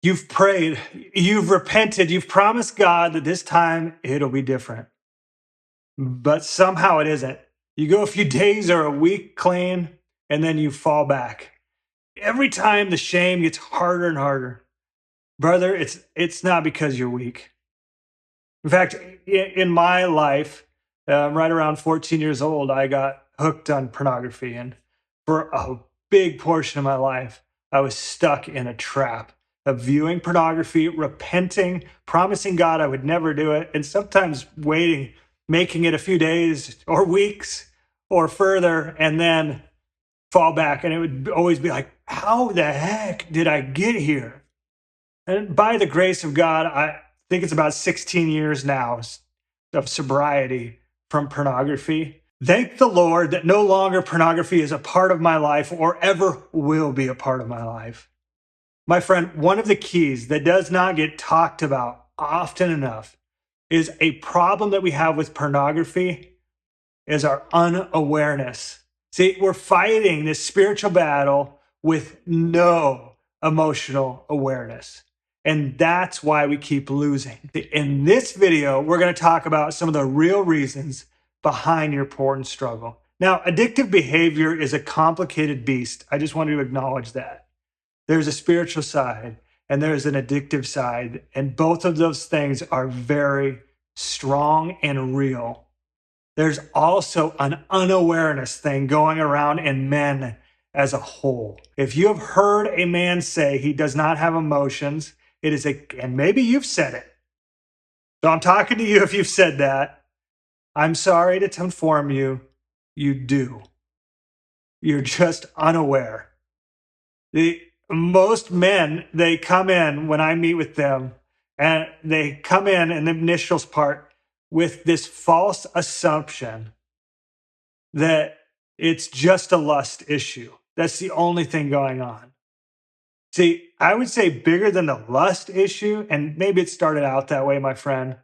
You've prayed, you've repented, you've promised God that this time it'll be different, but somehow it isn't. You go a few days or a week clean, and then you fall back. Every time the shame gets harder and harder. Brother, it's not because you're weak. In fact, in my life, right around 14 years old, I got hooked on pornography. And for a big portion of my life, I was stuck in a trap of viewing pornography, repenting, promising God I would never do it, and sometimes waiting, making it a few days or weeks or further, and then fall back. And it would always be like, how the heck did I get here? And by the grace of God, I think it's about 16 years now of sobriety from pornography. Thank the Lord that no longer pornography is a part of my life or ever will be a part of my life. My friend, one of the keys that does not get talked about often enough is a problem that we have with pornography is our unawareness. See, we're fighting this spiritual battle with no emotional awareness. And that's why we keep losing. In this video, we're going to talk about some of the real reasons behind your porn struggle. Now, addictive behavior is a complicated beast. I just want to acknowledge that. There's a spiritual side and there's an addictive side. And both of those things are very strong and real. There's also an unawareness thing going around in men as a whole. If you have heard a man say he does not have emotions, it is and maybe you've said it. So I'm talking to you if you've said that. I'm sorry to inform you, you do. You're just unaware. Most men, they come in when I meet with them, and they come in the initials part with this false assumption that it's just a lust issue. That's the only thing going on. See, I would say bigger than the lust issue, and maybe it started out that way, my friend,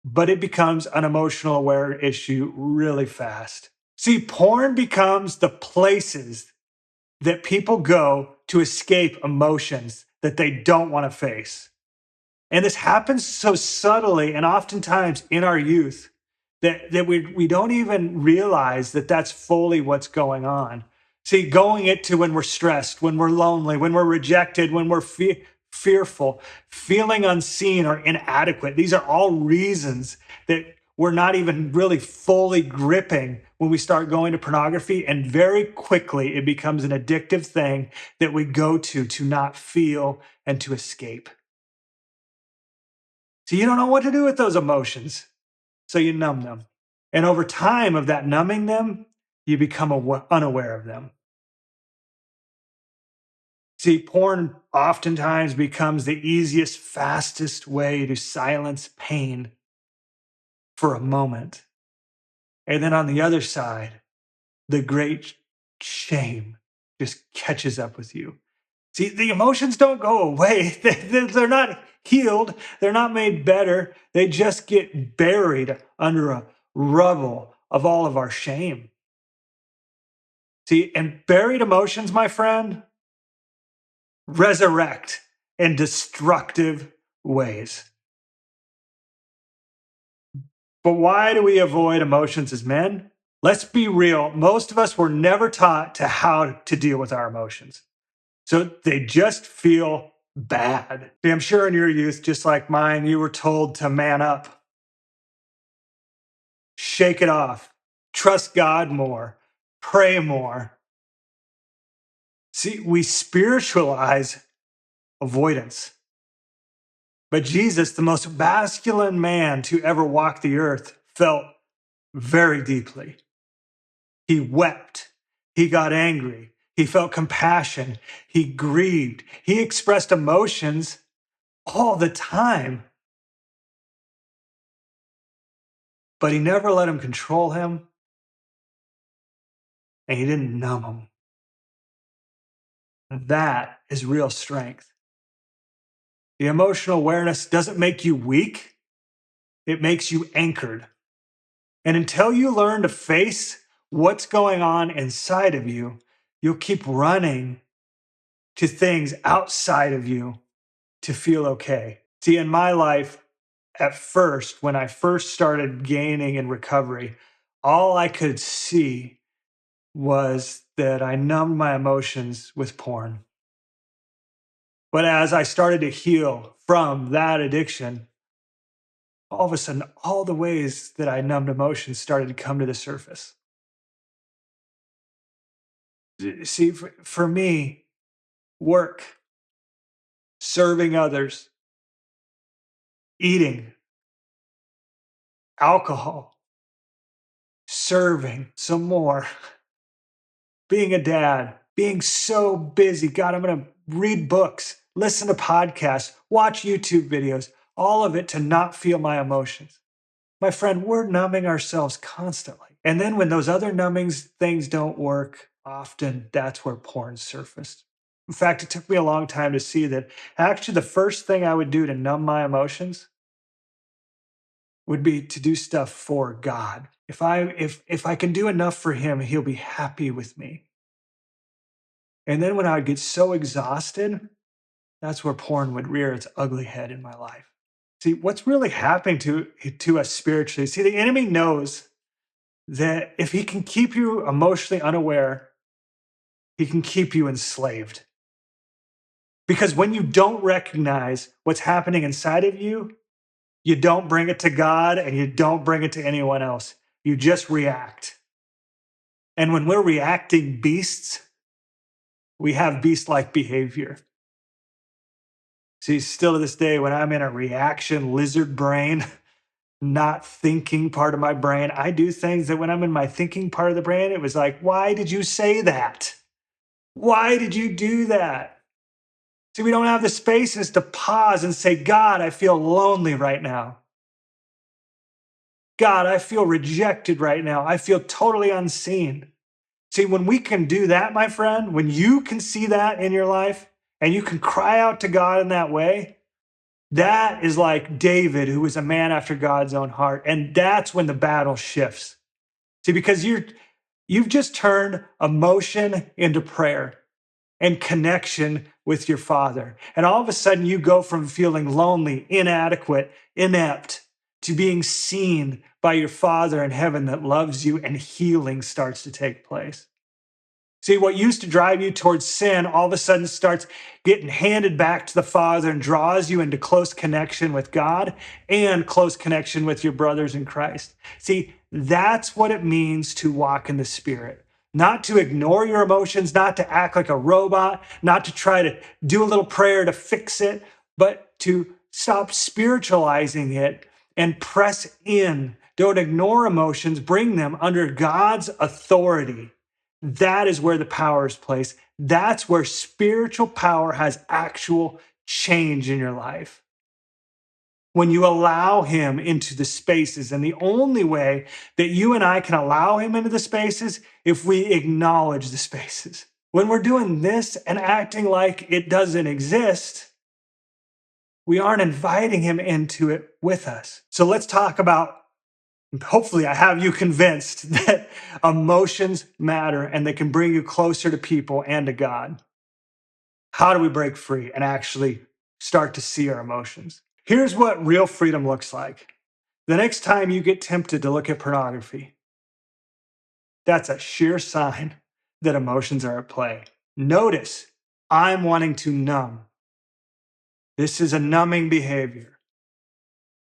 but it becomes an emotional aware issue really fast. See, porn becomes the places that people go to escape emotions that they don't want to face. And this happens so subtly and oftentimes in our youth that we don't even realize that that's fully what's going on. See, going it to when we're stressed, when we're lonely, when we're rejected, when we're fearful, feeling unseen or inadequate. These are all reasons that we're not even really fully gripping when we start going to pornography. And very quickly, it becomes an addictive thing that we go to not feel and to escape. So you don't know what to do with those emotions. So you numb them. And over time of that numbing them, you become unaware of them. See, porn oftentimes becomes the easiest, fastest way to silence pain for a moment. And then on the other side, the great shame just catches up with you. See, the emotions don't go away. They're not healed. They're not made better. They just get buried under a rubble of all of our shame. See, and buried emotions, my friend, resurrect in destructive ways. But why do we avoid emotions as men? Let's be real. Most of us were never taught to how to deal with our emotions. So they just feel bad. See, I'm sure in your youth, just like mine, you were told to man up, shake it off, trust God more, pray more. See, we spiritualize avoidance. But Jesus, the most masculine man to ever walk the earth, felt very deeply. He wept. He got angry. He felt compassion. He grieved. He expressed emotions all the time. But he never let them control him. And he didn't numb them. That is real strength. The emotional awareness doesn't make you weak. It makes you anchored. And until you learn to face what's going on inside of you, you'll keep running to things outside of you to feel okay. See, in my life, at first, when I first started gaining in recovery, all I could see was that I numbed my emotions with porn. But as I started to heal from that addiction, all of a sudden, all the ways that I numbed emotions started to come to the surface. See, for me, work, serving others, eating, alcohol, serving some more, being a dad, being so busy. God, I'm going to read books, listen to podcasts, watch YouTube videos, all of it to not feel my emotions. My friend, we're numbing ourselves constantly. And then when those other numbings things don't work, often that's where porn surfaced. In fact, it took me a long time to see that actually the first thing I would do to numb my emotions would be to do stuff for God. If I can do enough for him, he'll be happy with me. And then when I would get so exhausted, that's where porn would rear its ugly head in my life. See, what's really happening to us spiritually? See, the enemy knows that if he can keep you emotionally unaware, he can keep you enslaved. Because when you don't recognize what's happening inside of you, you don't bring it to God and you don't bring it to anyone else. You just react. And when we're reacting beasts, we have beast like behavior. See, still to this day, when I'm in a reaction lizard brain, not thinking part of my brain, I do things that when I'm in my thinking part of the brain, it was like, why did you say that? Why did you do that? See, we don't have the spaces to pause and say, God, I feel lonely right now. God, I feel rejected right now. I feel totally unseen. See, when we can do that, my friend, when you can see that in your life and you can cry out to God in that way, that is like David, who was a man after God's own heart. And that's when the battle shifts. See, because you've just turned emotion into prayer and connection with your Father. And all of a sudden, you go from feeling lonely, inadequate, inept, to being seen by your Father in heaven that loves you, and healing starts to take place. See, what used to drive you towards sin all of a sudden starts getting handed back to the Father and draws you into close connection with God and close connection with your brothers in Christ. See, that's what it means to walk in the Spirit. Not to ignore your emotions, not to act like a robot, not to try to do a little prayer to fix it, but to stop spiritualizing it and press in. Don't ignore emotions, bring them under God's authority. That is where the power is placed. That's where spiritual power has actual change in your life. When you allow him into the spaces, and the only way that you and I can allow him into the spaces if we acknowledge the spaces. When we're doing this and acting like it doesn't exist, we aren't inviting him into it with us. So let's talk about, hopefully I have you convinced that emotions matter and they can bring you closer to people and to God. How do we break free and actually start to see our emotions? Here's what real freedom looks like. The next time you get tempted to look at pornography, that's a sheer sign that emotions are at play. Notice, I'm wanting to numb. This is a numbing behavior.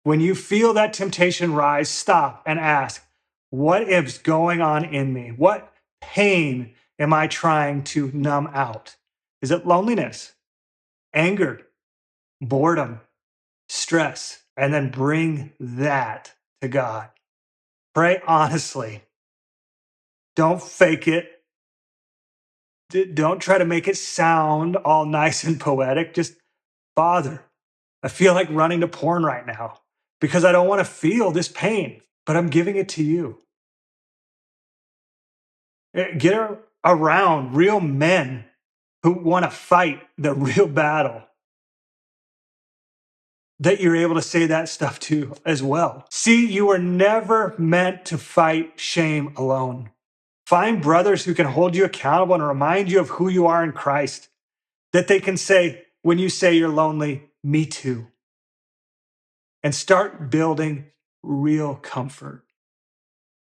When you feel that temptation rise, stop and ask, what is going on in me? What pain am I trying to numb out? Is it loneliness, anger, boredom, stress? And then bring that to God. Pray honestly. Don't fake it. Don't try to make it sound all nice and poetic. Just, Father, I feel like running to porn right now because I don't want to feel this pain, but I'm giving it to you. Get around real men who want to fight the real battle that you're able to say that stuff to as well. See, you were never meant to fight shame alone. Find brothers who can hold you accountable and remind you of who you are in Christ. That they can say, when you say you're lonely, Me too. And start building real comfort.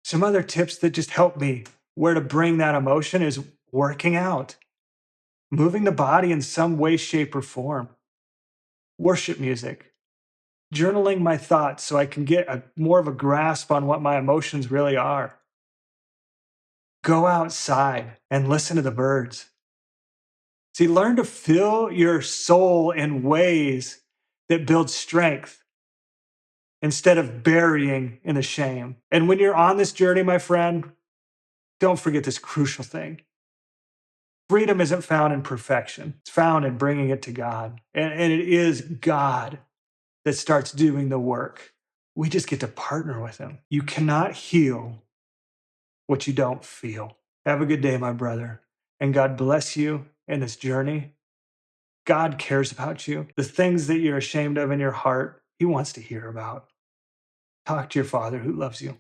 Some other tips that just help me where to bring that emotion is working out, moving the body in some way, shape, or form, worship music, journaling my thoughts so I can get more of a grasp on what my emotions really are. Go outside and listen to the birds. See, learn to fill your soul in ways that build strength instead of burying in the shame. And when you're on this journey, my friend, don't forget this crucial thing. Freedom isn't found in perfection, it's found in bringing it to God. And it is God that starts doing the work. We just get to partner with Him. You cannot heal what you don't feel. Have a good day, my brother. And God bless you in this journey. God cares about you. The things that you're ashamed of in your heart, He wants to hear about. Talk to your Father who loves you.